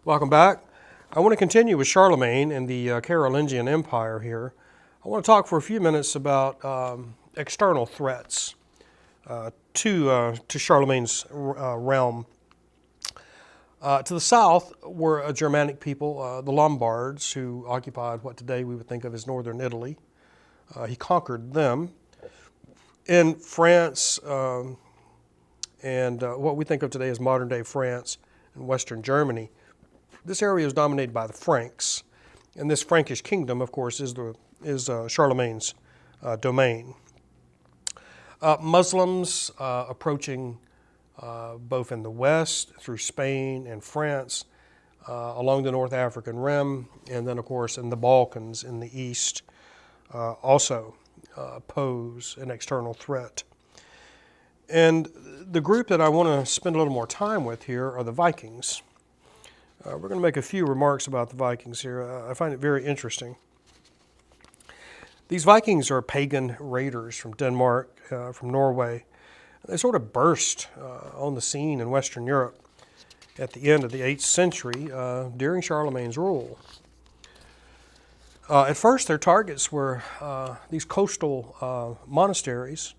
Welcome back. I want to continue with Charlemagne and the Carolingian Empire here. I want to talk for a few minutes about external threats to Charlemagne's realm. To the south were a Germanic people, the Lombards, who occupied what today we would think of as northern Italy. He conquered them. In France and what we think of today as modern-day France and Western Germany, this area is dominated by the Franks, and this Frankish kingdom, of course, is Charlemagne's domain. Muslims approaching both in the west through Spain and France, along the North African rim, and then, of course, in the Balkans in the east, also pose an external threat. And the group that I want to spend a little more time with here are the Vikings. We're going to make a few remarks about the Vikings here. I find it very interesting. These Vikings are pagan raiders from Denmark, from Norway. They sort of burst on the scene in Western Europe at the end of the 8th century during Charlemagne's rule. At first, their targets were these coastal monasteries.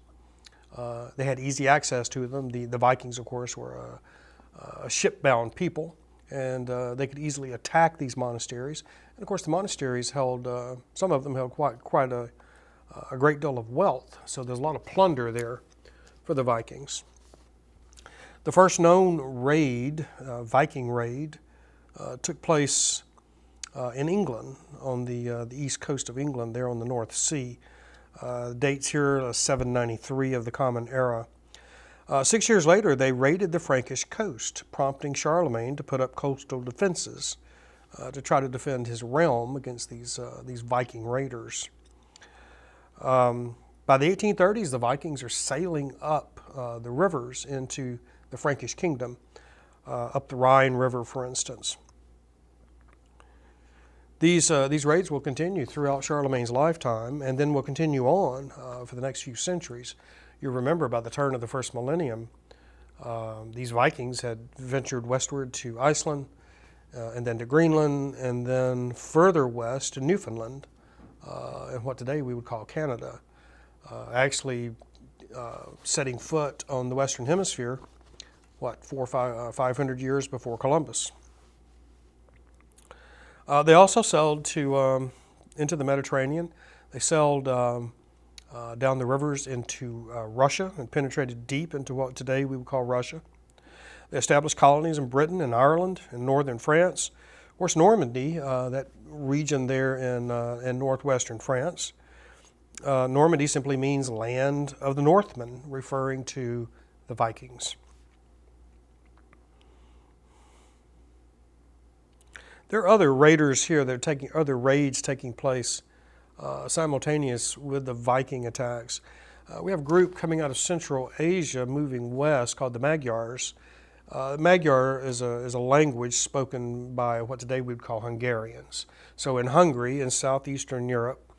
They had easy access to them. The Vikings, of course, were a ship-bound people, and they could easily attack these monasteries. And of course, the monasteries held, some of them held quite a great deal of wealth, so there's a lot of plunder there for the Vikings. The first known raid, Viking raid, took place in England, on the east coast of England, there on the North Sea. Dates here, 793 of the Common Era. 6 years later, they raided the Frankish coast, prompting Charlemagne to put up coastal defenses to try to defend his realm against these Viking raiders. By the 1830s, the Vikings are sailing up the rivers into the Frankish kingdom, up the Rhine River, for instance. These raids will continue throughout Charlemagne's lifetime, and then will continue on for the next few centuries. You remember, by the turn of the first millennium, these Vikings had ventured westward to Iceland, and then to Greenland, and then further west to Newfoundland, and what today we would call Canada, actually setting foot on the Western Hemisphere, 500 years before Columbus. They also sailed into the Mediterranean. They sailed down the rivers into Russia and penetrated deep into what today we would call Russia. They established colonies in Britain and Ireland and northern France. Of course, Normandy, that region there in northwestern France. Normandy simply means land of the Northmen, referring to the Vikings. There are other raiders here that are other raids taking place simultaneous with the Viking attacks. We have a group coming out of Central Asia moving west called the Magyars. Magyar is a language spoken by what today we would call Hungarians. So in Hungary, in southeastern Europe,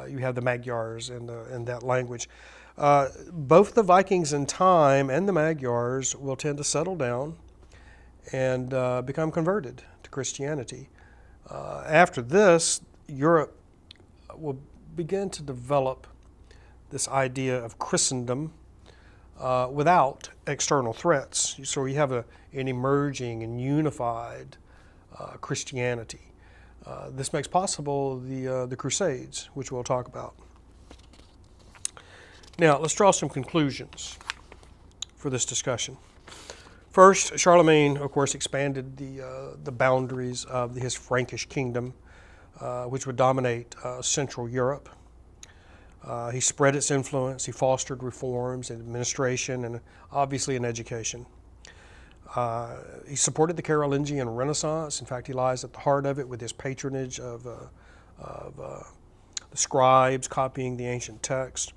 you have the Magyars in that language. Both the Vikings in time and the Magyars will tend to settle down and become converted to Christianity. After this, Europe will begin to develop this idea of Christendom without external threats. So you have an emerging and unified Christianity. This makes possible the Crusades, which we'll talk about. Now, let's draw some conclusions for this discussion. First, Charlemagne, of course, expanded the boundaries of his Frankish kingdom, which would dominate Central Europe. He spread its influence. He fostered reforms in administration and obviously in education. He supported the Carolingian Renaissance. In fact, he lies at the heart of it with his patronage of the scribes copying the ancient text.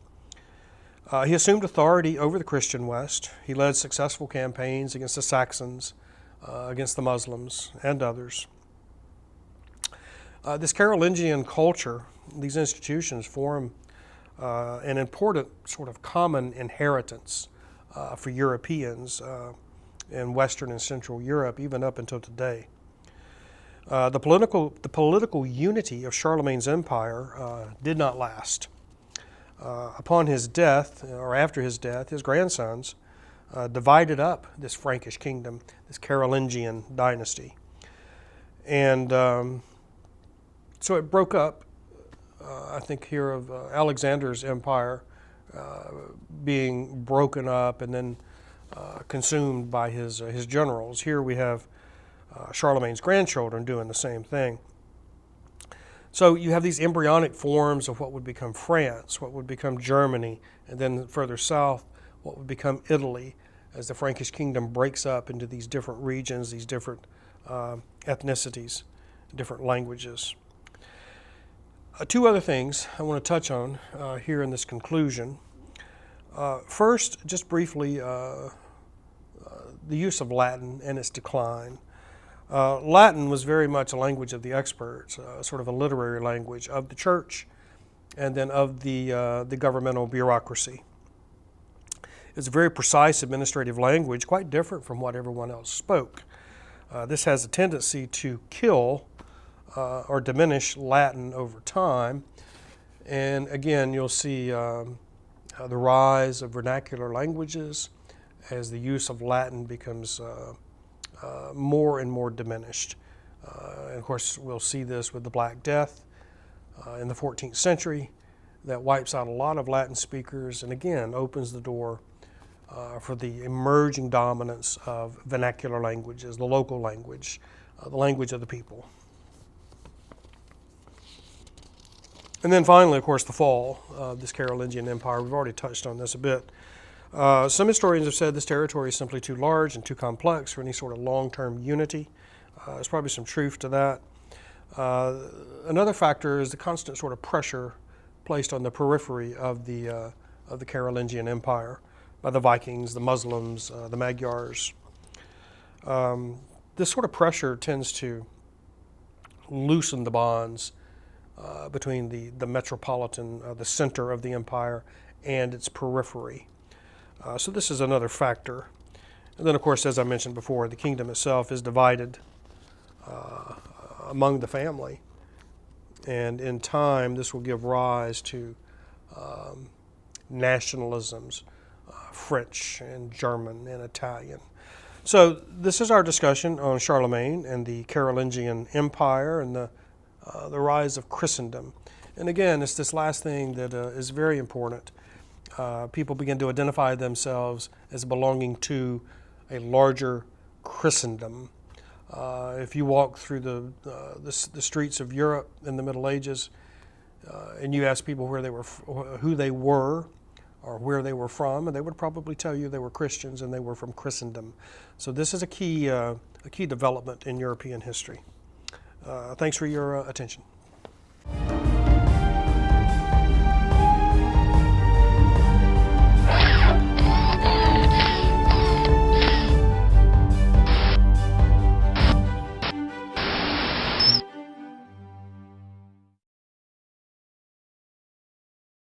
He assumed authority over the Christian West. He led successful campaigns against the Saxons, against the Muslims, and others. This Carolingian culture, these institutions form an important sort of common inheritance for Europeans in Western and Central Europe, even up until today. The political unity of Charlemagne's empire did not last. Upon his death, or after his death, his grandsons divided up this Frankish kingdom, this Carolingian dynasty. And so it broke up, I think here of Alexander's empire being broken up and then consumed by his generals. Here we have Charlemagne's grandchildren doing the same thing. So you have these embryonic forms of what would become France, what would become Germany, and then further south, what would become Italy, as the Frankish kingdom breaks up into these different regions, these different ethnicities, different languages. Two other things I want to touch on here in this conclusion. First, just briefly, the use of Latin and its decline. Latin was very much a language of the experts, sort of a literary language of the church and then of the governmental bureaucracy. It's a very precise administrative language, quite different from what everyone else spoke. This has a tendency to kill or diminish Latin over time. And again, you'll see the rise of vernacular languages as the use of Latin becomes more and more diminished. And of course, we'll see this with the Black Death in the 14th century. That wipes out a lot of Latin speakers and again opens the door for the emerging dominance of vernacular languages, the local language, the language of the people. And then finally, of course, the fall of this Carolingian Empire. We've already touched on this a bit. Some historians have said this territory is simply too large and too complex for any sort of long-term unity. There's probably some truth to that. Another factor is the constant sort of pressure placed on the periphery of the Carolingian Empire by the Vikings, the Muslims, the Magyars. This sort of pressure tends to loosen the bonds between the metropolitan, the center of the empire, and its periphery. So this is another factor. And then, of course, as I mentioned before, the kingdom itself is divided among the family. And in time, this will give rise to nationalisms, French and German and Italian. So this is our discussion on Charlemagne and the Carolingian Empire and the rise of Christendom. And again, it's this last thing that is very important. People begin to identify themselves as belonging to a larger Christendom. If you walk through the streets of Europe in the Middle Ages and you ask people who they were or where they were from, and they would probably tell you they were Christians and they were from Christendom. So this is a key development in European history. Thanks for your attention.